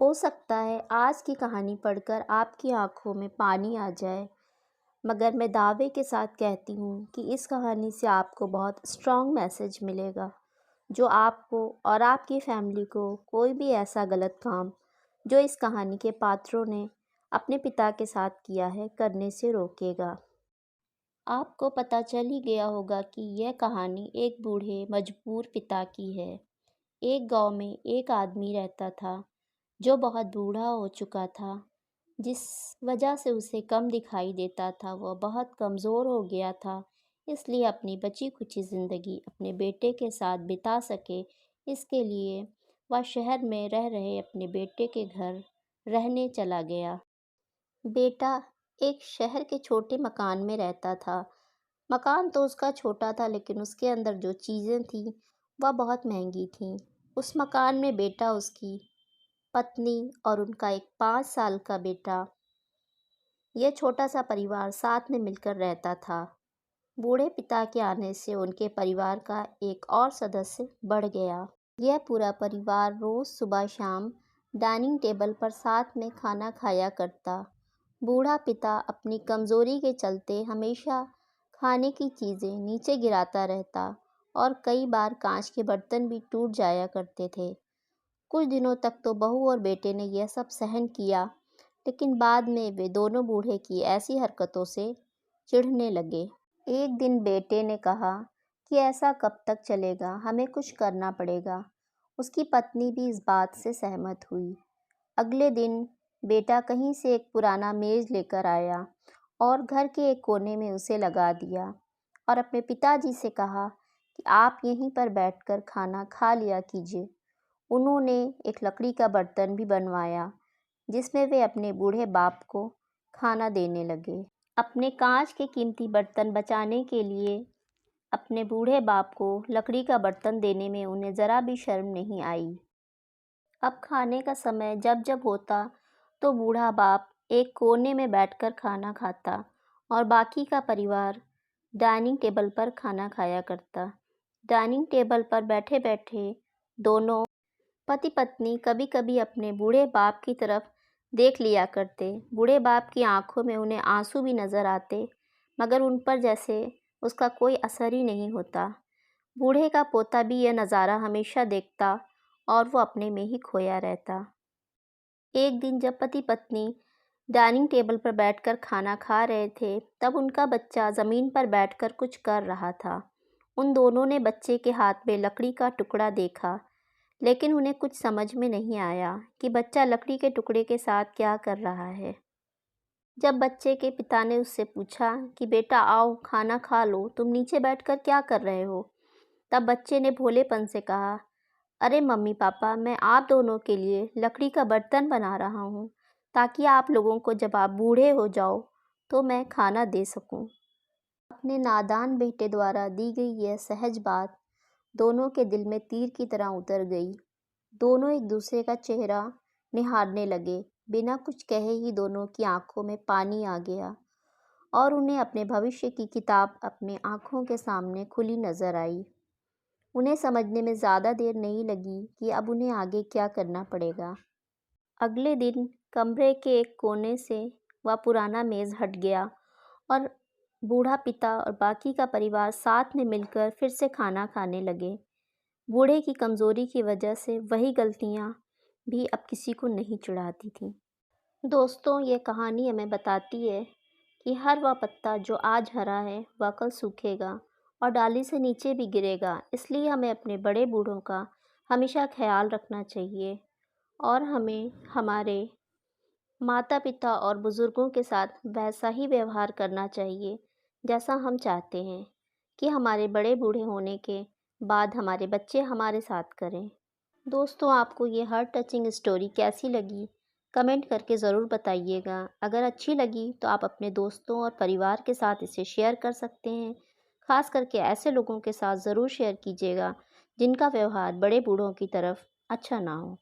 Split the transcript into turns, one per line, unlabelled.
हो सकता है आज की कहानी पढ़कर आपकी आंखों में पानी आ जाए, मगर मैं दावे के साथ कहती हूँ कि इस कहानी से आपको बहुत स्ट्रॉन्ग मैसेज मिलेगा, जो आपको और आपकी फैमिली को कोई भी ऐसा गलत काम जो इस कहानी के पात्रों ने अपने पिता के साथ किया है, करने से रोकेगा। आपको पता चल ही गया होगा कि यह कहानी एक बूढ़े मजबूर पिता की है। एक गांव में एक आदमी रहता था जो बहुत बूढ़ा हो चुका था, जिस वजह से उसे कम दिखाई देता था। वह बहुत कमज़ोर हो गया था, इसलिए अपनी बची-खुची ज़िंदगी अपने बेटे के साथ बिता सके, इसके लिए वह शहर में रह रहे अपने बेटे के घर रहने चला गया। बेटा एक शहर के छोटे मकान में रहता था। मकान तो उसका छोटा था, लेकिन उसके अंदर जो चीज़ें थीं, वह बहुत महंगी थीं। उस मकान में बेटा, उसकी पत्नी और उनका एक 5 साल का बेटा, यह छोटा-सा परिवार साथ में मिलकर रहता था। बूढ़े पिता के आने से उनके परिवार का एक और सदस्य बढ़ गया। यह पूरा परिवार रोज़ सुबह-शाम डाइनिंग टेबल पर साथ में खाना खाया करता। बूढ़ा पिता अपनी कमज़ोरी के चलते हमेशा खाने की चीज़ें नीचे गिराता रहता और कई बार कांच के बर्तन भी टूट जाया करते थे। कुछ दिनों तक तो बहू और बेटे ने यह सब सहन किया, लेकिन बाद में वे दोनों बूढ़े की ऐसी हरकतों से चिढ़ने लगे। एक दिन बेटे ने कहा कि ऐसा कब तक चलेगा, हमें कुछ करना पड़ेगा। उसकी पत्नी भी इस बात से सहमत हुई। अगले दिन बेटा कहीं से एक पुराना मेज़ लेकर आया और घर के एक कोने में उसे लगा दिया और अपने पिताजी से कहा कि आप यहीं पर बैठकर खाना खा लिया कीजिए। उन्होंने एक लकड़ी का बर्तन भी बनवाया, जिसमें वे अपने बूढ़े बाप को खाना देने लगे। अपने कांच के कीमती बर्तन बचाने के लिए अपने बूढ़े बाप को लकड़ी का बर्तन देने में उन्हें ज़रा भी शर्म नहीं आई। अब खाने का समय जब जब होता, तो बूढ़ा बाप एक कोने में बैठकर खाना खाता और बाकी का परिवार डाइनिंग टेबल पर खाना खाया करता। डाइनिंग टेबल पर बैठे बैठे दोनों पति पत्नी कभी कभी अपने बूढ़े बाप की तरफ देख लिया करते। बूढ़े बाप की आंखों में उन्हें आंसू भी नजर आते, मगर उन पर जैसे उसका कोई असर ही नहीं होता। बूढ़े का पोता भी यह नज़ारा हमेशा देखता और वो अपने में ही खोया रहता। एक दिन जब पति पत्नी डाइनिंग टेबल पर बैठकर खाना खा रहे थे, तब उनका बच्चा ज़मीन पर बैठकर कुछ कर रहा था। उन दोनों ने बच्चे के हाथ में लकड़ी का टुकड़ा देखा, लेकिन उन्हें कुछ समझ में नहीं आया कि बच्चा लकड़ी के टुकड़े के साथ क्या कर रहा है। जब बच्चे के पिता ने उससे पूछा कि बेटा आओ खाना खा लो, तुम नीचे बैठकर क्या कर रहे हो, तब बच्चे ने भोलेपन से कहा, अरे मम्मी पापा, मैं आप दोनों के लिए लकड़ी का बर्तन बना रहा हूँ, ताकि आप लोगों को जब आप बूढ़े हो जाओ तो मैं खाना दे सकूँ। अपने नादान बेटे द्वारा दी गई यह सहज बात दोनों के दिल में तीर की तरह उतर गई। दोनों एक दूसरे का चेहरा निहारने लगे। बिना कुछ कहे ही दोनों की आंखों में पानी आ गया और उन्हें अपने भविष्य की किताब अपने आंखों के सामने खुली नजर आई। उन्हें समझने में ज़्यादा देर नहीं लगी कि अब उन्हें आगे क्या करना पड़ेगा। अगले दिन कमरे के एक कोने से वह पुराना मेज़ हट गया और बूढ़ा पिता और बाकी का परिवार साथ में मिलकर फिर से खाना खाने लगे। बूढ़े की कमज़ोरी की वजह से वही गलतियाँ भी अब किसी को नहीं चिढ़ाती थीं। दोस्तों, ये कहानी हमें बताती है कि हर वह पत्ता जो आज हरा है, वह कल सूखेगा और डाली से नीचे भी गिरेगा। इसलिए हमें अपने बड़े बूढ़ों का हमेशा ख्याल रखना चाहिए और हमें हमारे माता-पिता और बुज़ुर्गों के साथ वैसा ही व्यवहार करना चाहिए, जैसा हम चाहते हैं कि हमारे बड़े बूढ़े होने के बाद हमारे बच्चे हमारे साथ करें। दोस्तों, आपको ये हार्ट टचिंग स्टोरी कैसी लगी? कमेंट करके ज़रूर बताइएगा। अगर अच्छी लगी तो आप अपने दोस्तों और परिवार के साथ इसे शेयर कर सकते हैं। ख़ास करके ऐसे लोगों के साथ ज़रूर शेयर कीजिएगा, जिनका व्यवहार बड़े बूढ़ों की तरफ अच्छा ना हो।